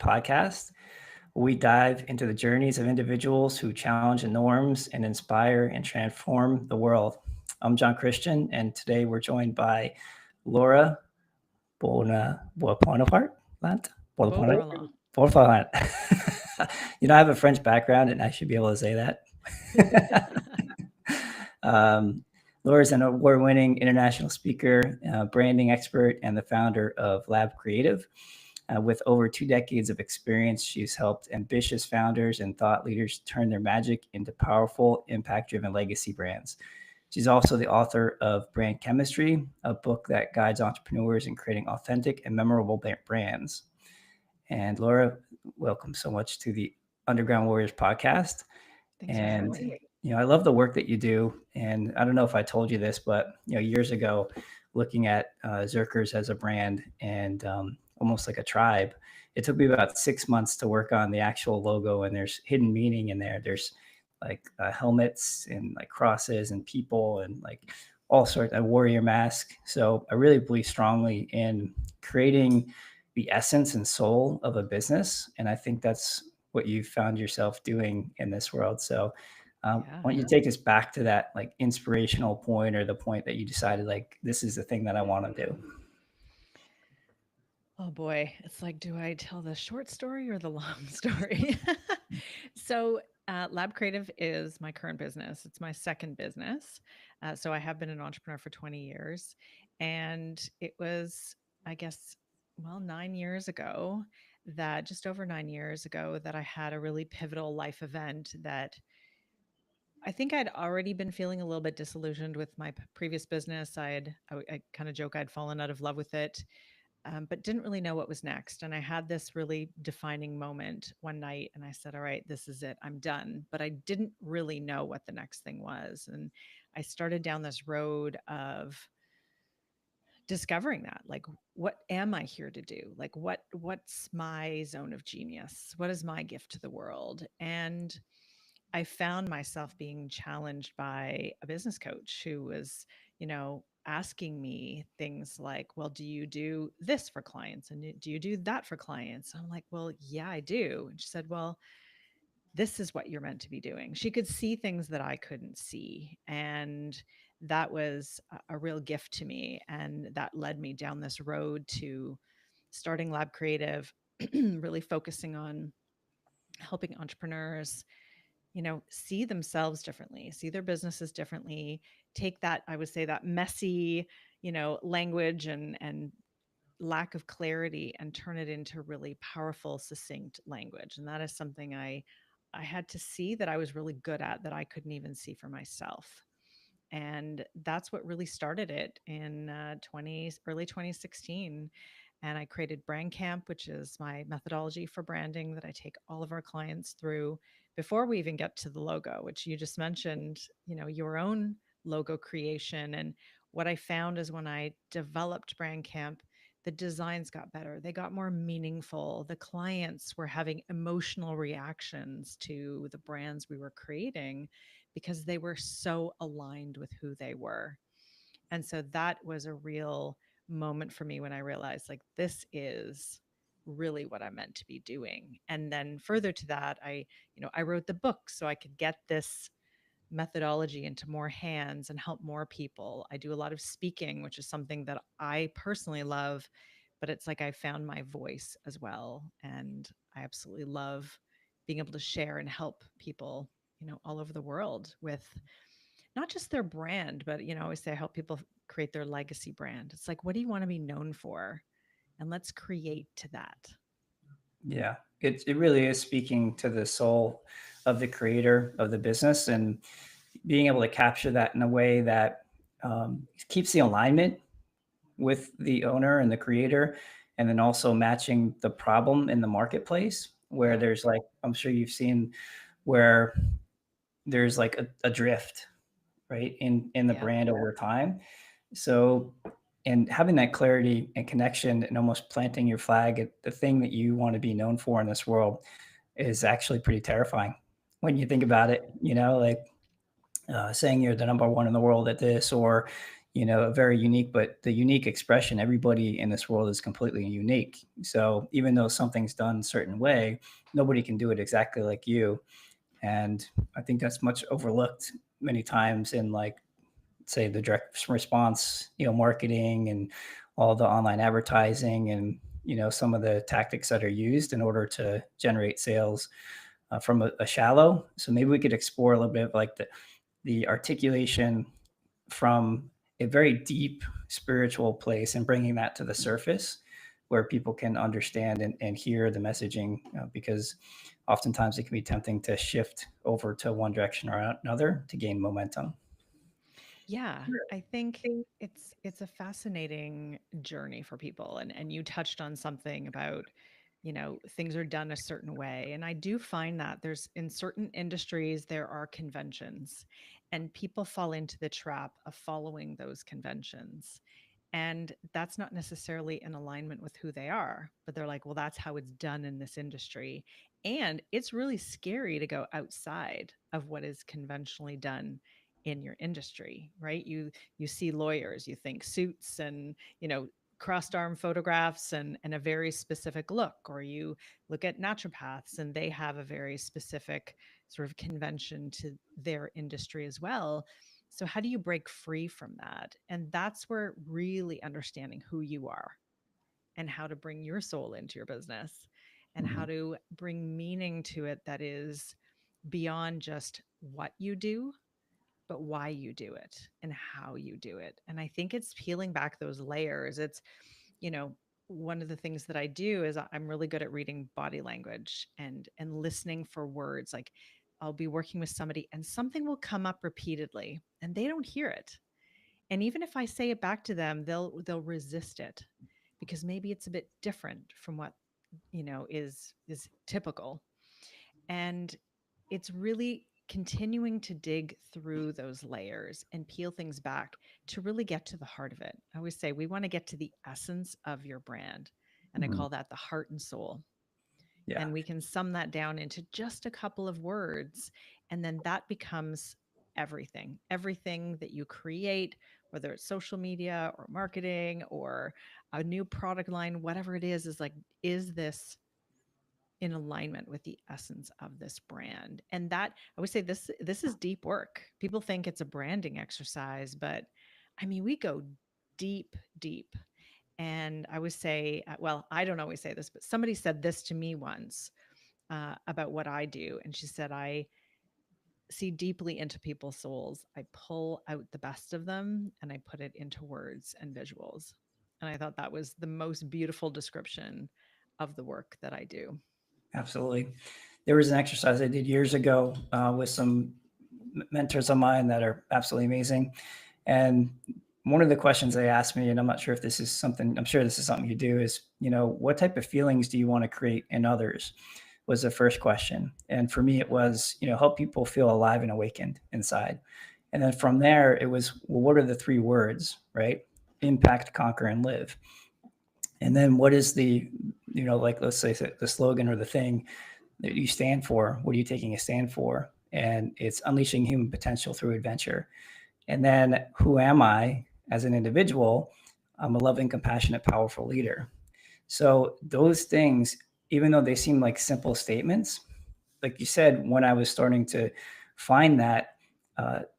podcast. We dive into the journeys of individuals who challenge the norms and inspire and transform the world. I'm Jon Christian, and today we're joined by Laura Beauparlant. Beauparlant. Beauparlant. Beauparlant. I have a French background, and I should be able to say that. um, Laura is an award-winning international speaker, branding expert, and the founder of Lab Creative. With over 2 decades of experience, she's helped ambitious founders and thought leaders turn their magic into powerful, impact-driven legacy brands. She's also the author of Brand Chemistry, a book that guides entrepreneurs in creating authentic and memorable brands. And Laura, welcome so much to the Underground Warriors podcast. Thanks for having me. I love the work that you do. And I don't know if I told you this, but years ago, looking at Zerkers as a brand and almost like a tribe, it took me about 6 months to work on the actual logo. And there's hidden meaning in there. There's like helmets and like crosses and people and like all sorts of warrior mask. So I really believe strongly in creating the essence and soul of a business. And I think that's what you found yourself doing in this world. So why don't you take us back to that like inspirational point, or the point that you decided like, this is the thing that I want to do? Oh boy, it's like, do I tell the short story or the long story? So, Lab Creative is my current business. It's my second business. So, I have been an entrepreneur for 20 years. And it was, I guess, 9 years ago just over 9 years ago, that I had a really pivotal life event that I think I'd already been feeling a little bit disillusioned with my previous business. I kind of joke I'd fallen out of love with it, but didn't really know what was next. And I had this really defining moment one night, and I said, "All right, this is it. I'm done." But I didn't really know what the next thing was, and I started down this road of discovering that, like, what am I here to do? Like, what's my zone of genius? What is my gift to the world? And I found myself being challenged by a business coach who was, asking me things like, well, do you do this for clients? And do you do that for clients? I'm like, well, yeah, I do. And she said, well, this is what you're meant to be doing. She could see things that I couldn't see. And that was a real gift to me. And that led me down this road to starting Lab Creative, really focusing on helping entrepreneurs see themselves differently, see their businesses differently, take that, I would say, that messy, language and lack of clarity, and turn it into really powerful, succinct language. And that is something I had to see that I was really good at, that I couldn't even see for myself. And that's what really started it in early 2016. And I created Brandcamp, which is my methodology for branding that I take all of our clients through before we even get to the logo, which you just mentioned, your own logo creation. And what I found is when I developed Brandcamp, the designs got better. They got more meaningful. The clients were having emotional reactions to the brands we were creating because they were so aligned with who they were. And so that was a real moment for me when I realized, like, this is really what I'm meant to be doing. And then further to that, I wrote the book so I could get this methodology into more hands and help more people. I do a lot of speaking, which is something that I personally love, but it's like I found my voice as well. And I absolutely love being able to share and help people, all over the world with not just their brand, but, I always say I help people create their legacy brand. It's like, what do you want to be known for? And let's create to that. Yeah, it really is speaking to the soul of the creator of the business, and being able to capture that in a way that keeps the alignment with the owner and the creator, and then also matching the problem in the marketplace where there's like, I'm sure you've seen where there's like a drift, right, in the brand over time. So, and having that clarity and connection and almost planting your flag at the thing that you want to be known for in this world is actually pretty terrifying when you think about it, like saying you're the number one in the world at this, or very unique, but the unique expression, everybody in this world is completely unique. So even though something's done a certain way, nobody can do it exactly like you. And I think that's much overlooked many times in, like, say, the direct response, marketing and all the online advertising, and some of the tactics that are used in order to generate sales from a shallow. So maybe we could explore a little bit of like the articulation from a very deep spiritual place and bringing that to the surface where people can understand and hear the messaging, because oftentimes it can be tempting to shift over to one direction or another to gain momentum. Yeah, I think it's a fascinating journey for people, and you touched on something about, things are done a certain way, and I do find that there's in certain industries there are conventions, and people fall into the trap of following those conventions. And that's not necessarily in alignment with who they are, but they're like, well, that's how it's done in this industry. And it's really scary to go outside of what is conventionally done in your industry, right? You see lawyers, you think suits and, crossed arm photographs and a very specific look, or you look at naturopaths and they have a very specific sort of convention to their industry as well. So, how do you break free from that? And that's where really understanding who you are and how to bring your soul into your business and how Mhm. to bring meaning to it that is beyond just what you do, but why you do it and how you do it. And I think it's peeling back those layers. It's, you know, one of the things that I do is I'm really good at reading body language and listening for words. Like I'll be working with somebody and something will come up repeatedly and they don't hear it. And even if I say it back to them, they'll resist it because maybe it's a bit different from what, is typical. And it's really continuing to dig through those layers and peel things back to really get to the heart of it. I always say we want to get to the essence of your brand. And I Mhm. call that the heart and soul. Yeah, And we can sum that down into just a couple of words. And then that becomes everything. Everything that you create, whether it's social media or marketing or a new product line, whatever it is like, is this in alignment with the essence of this brand? And that I would say this is deep work. People think it's a branding exercise, but I mean, we go deep, deep. And I would say, well, I don't always say this, but somebody said this to me once about what I do. And she said, I see deeply into people's souls. I pull out the best of them and I put it into words and visuals. And I thought that was the most beautiful description of the work that I do. absolutely. There was an exercise I did years ago with some mentors of mine that are absolutely amazing. And one of the questions they asked me, and I'm not sure if this is something, I'm sure this is something you do, is, what type of feelings do you want to create in others? Was the first question. And for me, it was, help people feel alive and awakened inside. And then from there, it was, well, what are the three words, right? Impact, conquer, and live. And then what is the, like, let's say the slogan or the thing that you stand for? What are you taking a stand for? And it's unleashing human potential through adventure. And then who am I as an individual? I'm a loving, compassionate, powerful leader. So those things, even though they seem like simple statements, like you said, when I was starting to find that,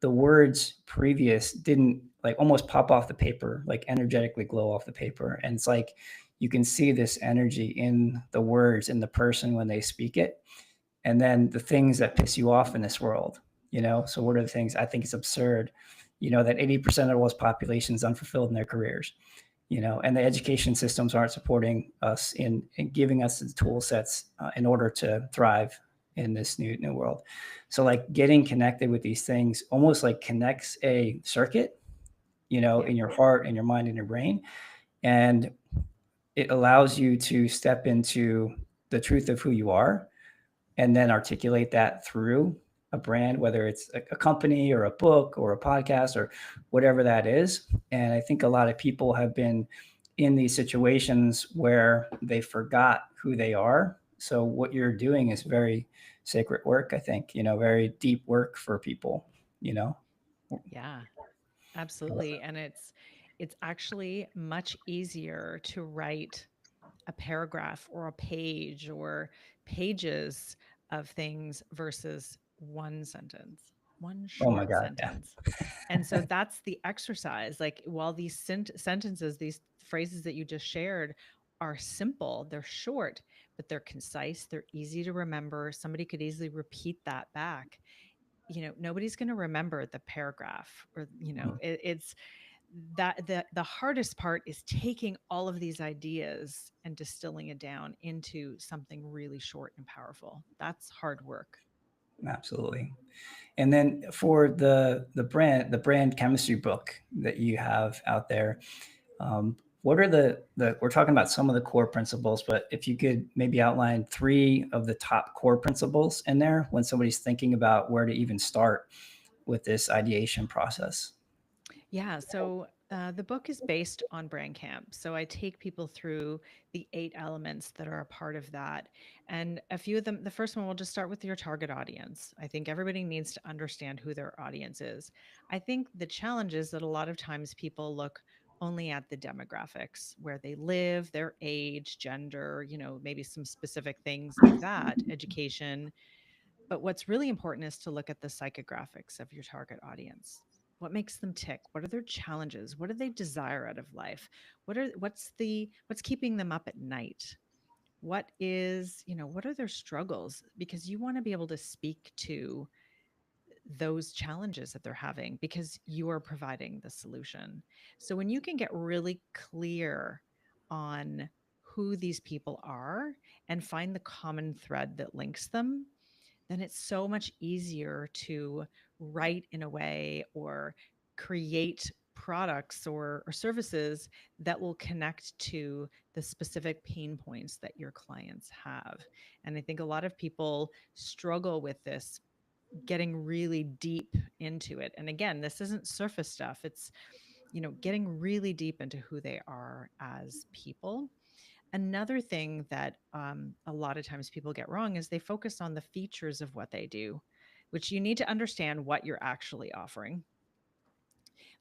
the words previous didn't, like, almost pop off the paper, like energetically glow off the paper. And it's like you can see this energy in the words in the person when they speak it. And then the things that piss you off in this world, so what are the things? I think it's absurd, that 80% of the world's population is unfulfilled in their careers, and the education systems aren't supporting us in giving us the tool sets in order to thrive in this new world. So, like, getting connected with these things almost like connects a circuit, Yeah. in your heart and your mind and your brain. And it allows you to step into the truth of who you are and then articulate that through a brand, whether it's a company or a book or a podcast or whatever that is. And I think a lot of people have been in these situations where they forgot who they are. So what you're doing is very sacred work, I think, very deep work for people, you know? Yeah. Absolutely. And it's actually much easier to write a paragraph or a page or pages of things versus one sentence, one Oh my short God. Yeah. sentence. And so that's the exercise. Like while these sentences, these phrases that you just shared are simple, they're short, but they're concise, they're easy to remember. Somebody could easily repeat that back. Nobody's going to remember the paragraph or, Mhm. it's that the hardest part is taking all of these ideas and distilling it down into something really short and powerful. That's hard work. Absolutely. And then for the brand chemistry book that you have out there, what are the we're talking about some of the core principles, but if you could maybe outline three of the top core principles in there when somebody's thinking about where to even start with this ideation process. Yeah. So the book is based on Brandcamp. So I take people through the 8 elements that are a part of that. And a few of them, the first one, we'll just start with your target audience. I think everybody needs to understand who their audience is. I think the challenge is that a lot of times people look only at the demographics, where they live, their age, gender, maybe some specific things like that, education. But what's really important is to look at the psychographics of your target audience. What makes them tick? What are their challenges? What do they desire out of life? What's keeping them up at night? What are their struggles? Because you want to be able to speak to those challenges that they're having because you are providing the solution. So when you can get really clear on who these people are and find the common thread that links them, then it's so much easier to write in a way or create products or services that will connect to the specific pain points that your clients have. And I think a lot of people struggle with this, getting really deep into it. And again, this isn't surface stuff. It's, getting really deep into who they are as people. Another thing that a lot of times people get wrong is they focus on the features of what they do, which you need to understand what you're actually offering.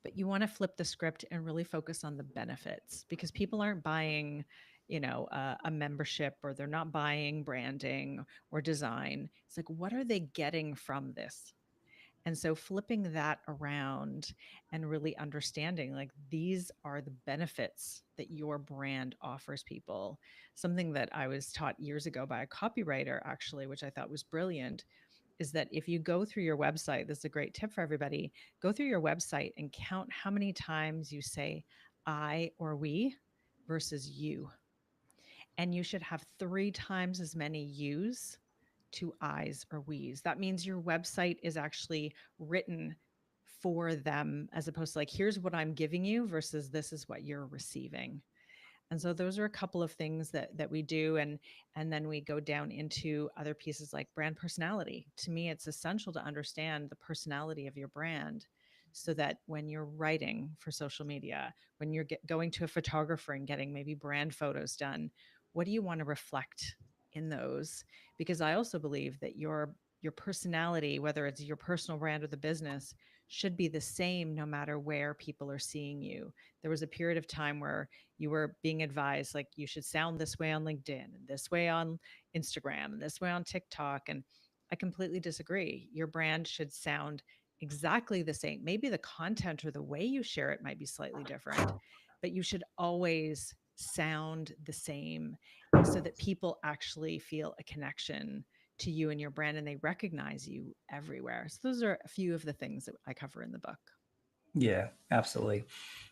But you want to flip the script and really focus on the benefits because people aren't buying, a membership, or they're not buying branding or design. It's like, what are they getting from this? And so flipping that around and really understanding, like, these are the benefits that your brand offers people. Something that I was taught years ago by a copywriter, actually, which I thought was brilliant, is that if you go through your website, this is a great tip for everybody, go through your website and count how many times you say I or we versus you. And you should have 3 times as many yous to I's or we's. That means your website is actually written for them, as opposed to like, here's what I'm giving you versus this is what you're receiving. And so those are a couple of things that we do. And then we go down into other pieces like brand personality. To me, it's essential to understand the personality of your brand so that when you're writing for social media, when you're going to a photographer and getting maybe brand photos done, what do you want to reflect in those? Because I also believe that your personality, whether it's your personal brand or the business, should be the same no matter where people are seeing you. There was a period of time where you were being advised, like, you should sound this way on LinkedIn and this way on Instagram and this way on TikTok. And I completely disagree. Your brand should sound exactly the same. Maybe the content or the way you share it might be slightly different, but you should always sound the same so that people actually feel a connection to you and your brand and they recognize you everywhere. So those are a few of the things that I cover in the book. Yeah, absolutely.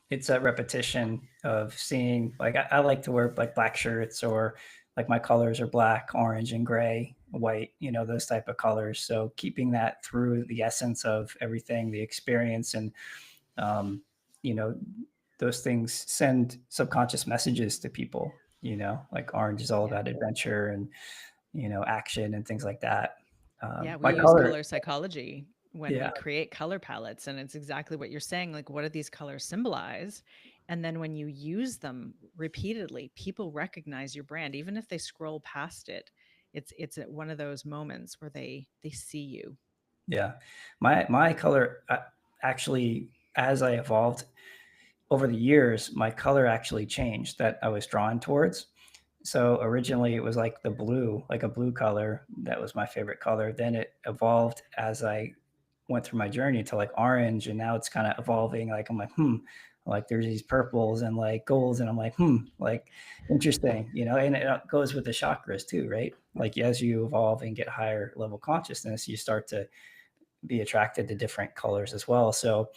It's a repetition of seeing, like, I like to wear like black shirts, or like my colors are black, orange, and gray, white, those type of colors. So keeping that through the essence of everything, the experience, and um, you know, those things send subconscious messages to people. Like orange is all Yeah. about adventure and action and things like that. Yeah, we My use color, color psychology when we yeah, create color palettes, and it's exactly what you're saying. Like, what do these colors symbolize? And then when you use them repeatedly, people recognize your brand, even if they scroll past it. It's at one of those moments where they see you. yeah. My color actually. as I evolved over the years, my color actually changed that I was drawn towards. So originally it was like the blue, like a blue color. That was my favorite color. Then it evolved as I went through my journey to like orange, and now it's kind of evolving. Like I'm like, like there's these purples and like golds, and I'm like, like interesting, and it goes with the chakras too, right? Like as you evolve and get higher level consciousness, you start to be attracted to different colors as well. So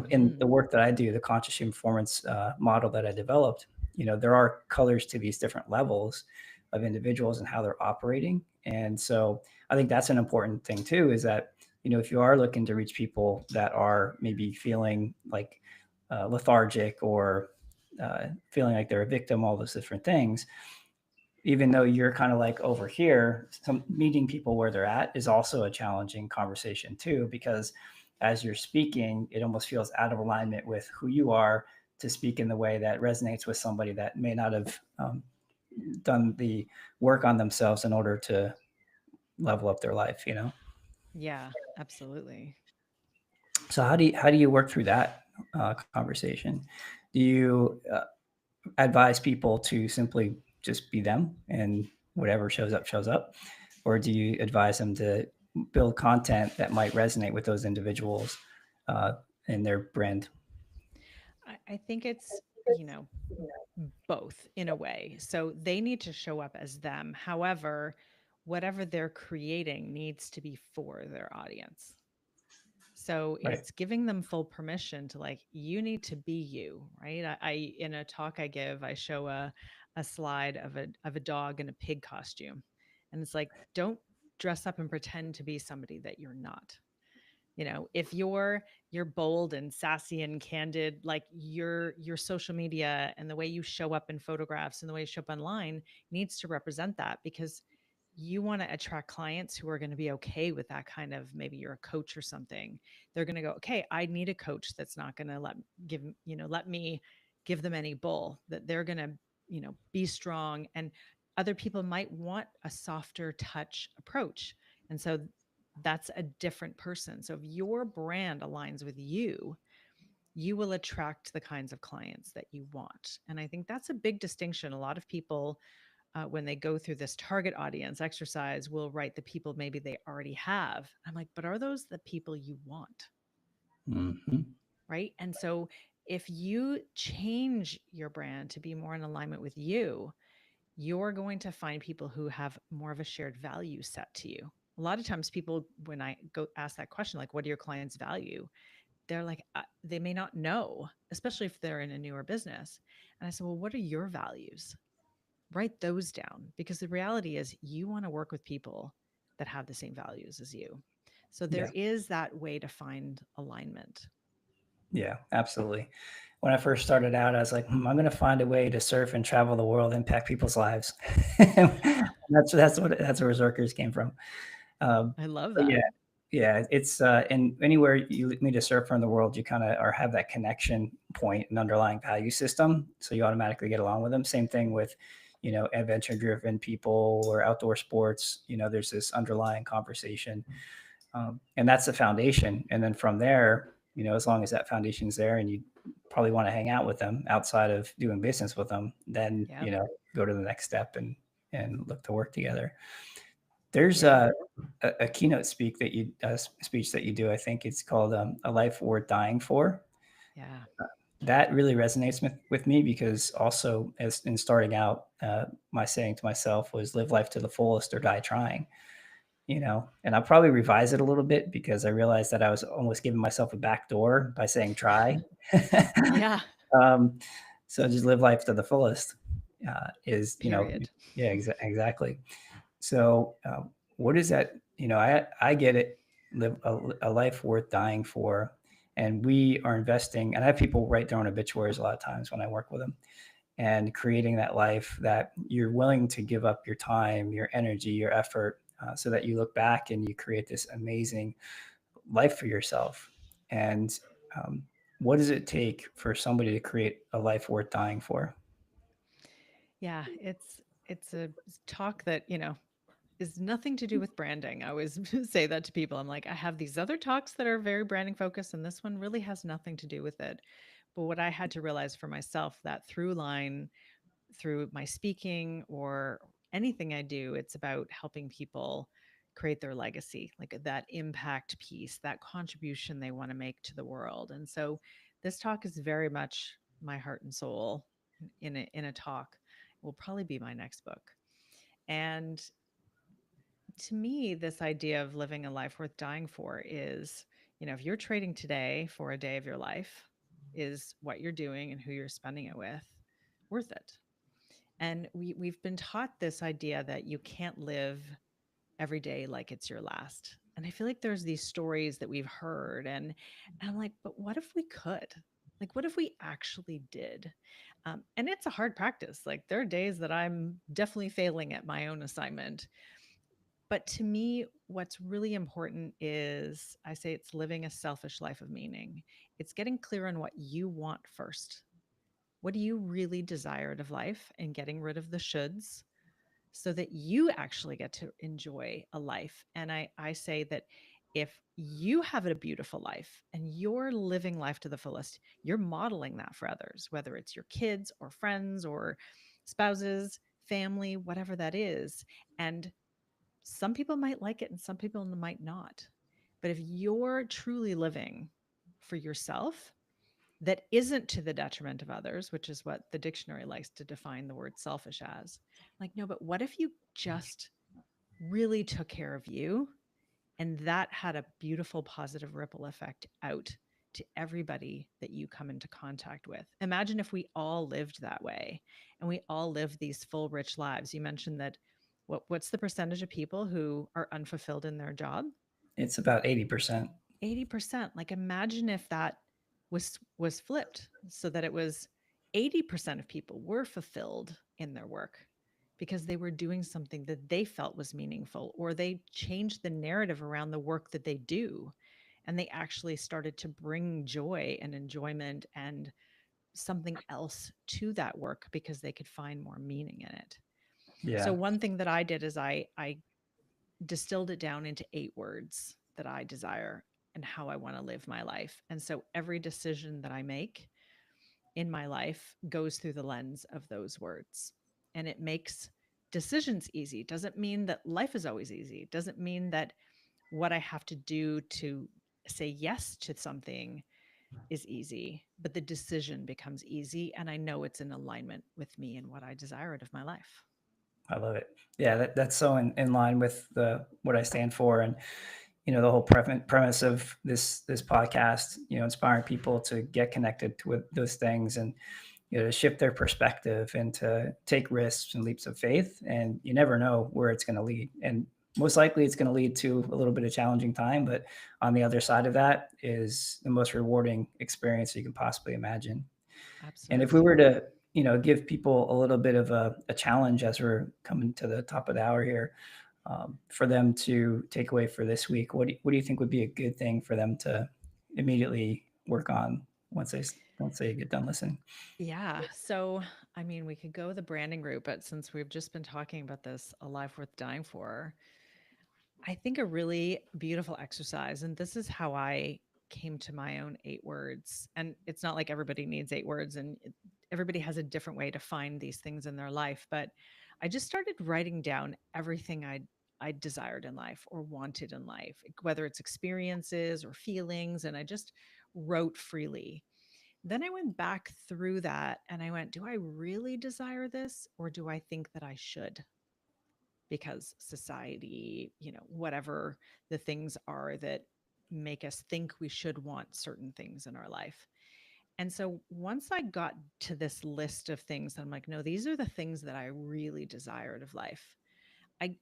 in the Mm, work that I do, the conscious human performance model that I developed, there are colors to these different levels of individuals and how they're operating. And so I think that's an important thing too, is that, if you are looking to reach people that are maybe feeling like lethargic or feeling like they're a victim, all those different things, even though you're kind of like over here, some meeting people where they're at is also a challenging conversation too, because as you're speaking, it almost feels out of alignment with who you are to speak in the way that resonates with somebody that may not have done the work on themselves in order to level up their life. yeah, absolutely. So how do you work through that conversation? Do you advise people to simply just be them and whatever shows up? Or do you advise them to build content that might resonate with those individuals uh, and their brand? I think it's, you know, both in a way. So they need to show up as them. However, whatever they're creating needs to be for their audience. So Right. it's giving them full permission to like, you need to be you, right? I in a talk I give, I show a slide of a dog in a pig costume. And it's like, don't dress up and pretend to be somebody that you're not. If you're bold and sassy and candid, like your social media and the way you show up in photographs and the way you show up online needs to represent that, because you want to attract clients who are going to be okay with that kind of, maybe you're a coach or something. They're going to go, okay, I need a coach that's not going to let me give them any bull, that they're going to, be strong. And other people might want a softer touch approach. And so that's a different person. So if your brand aligns with you, you will attract the kinds of clients that you want. And I think that's a big distinction. A lot of people, when they go through this target audience exercise, will write the people maybe they already have. I'm like, but are those the people you want? Mm-hmm. Right. And so if you change your brand to be more in alignment with you, you're going to find people who have more of a shared value set to you. A lot of times, people, when I go ask that question, like, what do your clients value? They're like, they may not know, especially if they're in a newer business. And I said, well, what are your values? Write those down, because the reality is you want to work with people that have the same values as you. So there Yeah. is that way to find alignment. Yeah, absolutely. When I first started out, I was like, I'm going to find a way to surf and travel the world, impact people's lives. That's where Zerkers came from. I love But that. yeah, it's and anywhere you meet a surfer in the world, you kind of or have that connection point and underlying value system, so you automatically get along with them. Same thing with, adventure driven people or outdoor sports. There's this underlying conversation, and that's the foundation. And then from there, as long as that foundation's there, and you probably want to hang out with them outside of doing business with them, then Yep. go to the next step and look to work together. There's Yeah. a keynote speech that you do. I think it's called "A Life Worth Dying For." Yeah. That really resonates with me because also, as in starting out, my saying to myself was "Live life to the fullest or die trying." And I'll probably revise it a little bit because I realized that I was almost giving myself a back door by saying "try." Yeah. um, so just live life to the fullest is Period. yeah, exactly. So, what is that? I get it. Live a life worth dying for, and we are investing. And I have people write their own obituaries a lot of times when I work with them, and creating that life that you're willing to give up your time, your energy, your effort, so that you look back and you create this amazing life for yourself. And what does it take for somebody to create a life worth dying for? Yeah, it's a talk that, is nothing to do with branding. I always say that to people. I'm like, I have these other talks that are very branding focused, and this one really has nothing to do with it. But what I had to realize for myself, that through line through my speaking or anything I do, it's about helping people create their legacy, like that impact piece, that contribution they want to make to the world. And so this talk is very much my heart and soul in a talk. It will probably be my next book. And to me, this idea of living a life worth dying for is, if you're trading today for a day of your life, is what you're doing and who you're spending it with worth it? And we've been taught this idea that you can't live every day like it's your last. And I feel like there's these stories that we've heard, and I'm like, but what if we could? Like, what if we actually did? And it's a hard practice. Like, there are days that I'm definitely failing at my own assignment. But to me, what's really important is, I say, it's living a selfish life of meaning. It's getting clear on what you want first. What do you really desire out of life, and getting rid of the shoulds so that you actually get to enjoy a life. And I say that if you have a beautiful life and you're living life to the fullest, you're modeling that for others, whether it's your kids or friends or spouses, family, whatever that is. And some people might like it and some people might not. But if you're truly living for yourself, that isn't to the detriment of others, which is what the dictionary likes to define the word selfish as. Like, no, but what if you just really took care of you, and that had a beautiful positive ripple effect out to everybody that you come into contact with? Imagine if we all lived that way and we all lived these full, rich lives. You mentioned that what's the percentage of people who are unfulfilled in their job? It's about 80%. 80%. Like, imagine if that was flipped, so that it was 80% of people were fulfilled in their work because they were doing something that they felt was meaningful, or they changed the narrative around the work that they do, and they actually started to bring joy and enjoyment and something else to that work because they could find more meaning in it. So Yeah. one thing that I did is I distilled it down into 8 words that I desire and how I want to live my life. And so every decision that I make in my life goes through the lens of those words. And it makes decisions easy. Doesn't mean that life is always easy. Doesn't mean that what I have to do to say yes to something is easy, but the decision becomes easy. And I know it's in alignment with me and what I desire out of my life. I love it. Yeah, that's so in line with the what I stand for, and the whole premise of this podcast. Inspiring people to get connected to with those things, and to shift their perspective and to take risks and leaps of faith. And you never know where it's going to lead, and most likely it's going to lead to a little bit of challenging time. But on the other side of that is the most rewarding experience you can possibly imagine. And if we Absolutely. were to, give people a little bit of a challenge as we're coming to the top of the hour here, for them to take away for this week, what do you think would be a good thing for them to immediately work on once they get done listening? Yeah. So, I mean, we could go the branding route, but since we've just been talking about this, a life worth dying for, I think a really beautiful exercise, and this is how I came to my own 8 words. And it's not like everybody needs 8 words, and everybody has a different way to find these things in their life. But I just started writing down everything I desired in life or wanted in life, whether it's experiences or feelings, and I just wrote freely. Then I went back through that and I went, do I really desire this, or do I think that I should? Because society, whatever the things are that make us think we should want certain things in our life. And so once I got to this list of things, I'm like, no, these are the things that I really desired of life.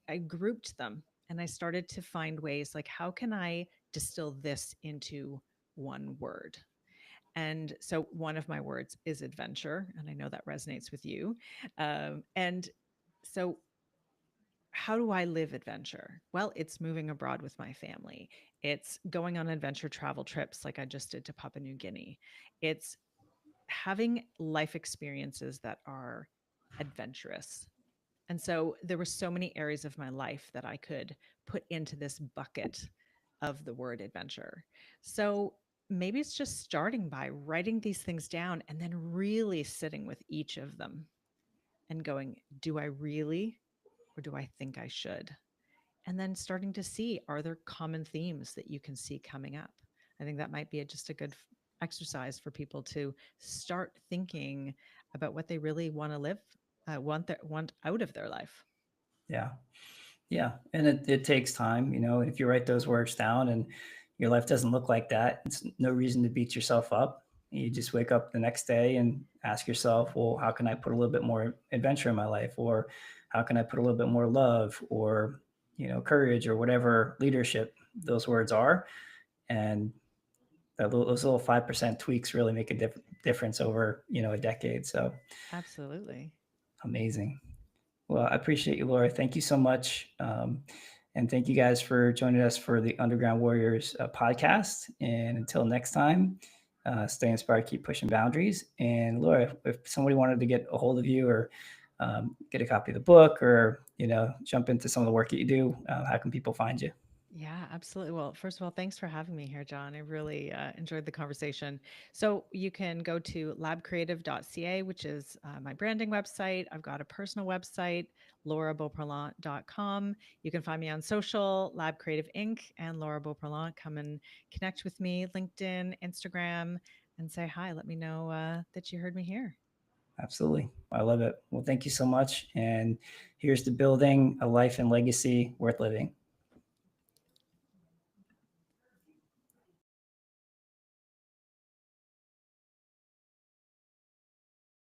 I grouped them and I started to find ways, like, how can I distill this into one word? And so one of my words is adventure. And I know that resonates with you. And so, how do I live adventure? Well, it's moving abroad with my family. It's going on adventure travel trips like I just did to Papua New Guinea. It's having life experiences that are adventurous. And so there were so many areas of my life that I could put into this bucket of the word adventure. So maybe it's just starting by writing these things down and then really sitting with each of them and going, do I really, or do I think I should? And then starting to see, are there common themes that you can see coming up? I think that might be just a good exercise for people to start thinking about what they really want to live, want out of their life. Yeah. Yeah. And it takes time, if you write those words down and your life doesn't look like that, it's no reason to beat yourself up. You just wake up the next day and ask yourself, well, how can I put a little bit more adventure in my life? Or how can I put a little bit more love or, courage or whatever leadership those words are? And those little 5% tweaks really make a difference over, a decade. So Absolutely. amazing. Well, I appreciate you, Laura. Thank you so much. And thank you guys for joining us for the Underground Warriors podcast. And until next time, stay inspired, keep pushing boundaries. And Laura, if somebody wanted to get a hold of you or get a copy of the book or, jump into some of the work that you do, how can people find you? Yeah, absolutely. Well, first of all, thanks for having me here, John. I really enjoyed the conversation. So you can go to labcreative.ca, which is my branding website. I've got a personal website, laurabeauparlant.com. You can find me on social, Lab Creative Inc. and Laura Beauparlant. Come and connect with me, LinkedIn, Instagram, and say hi. Let me know that you heard me here. Absolutely. I love it. Well, thank you so much. And here's to building a life and legacy worth living.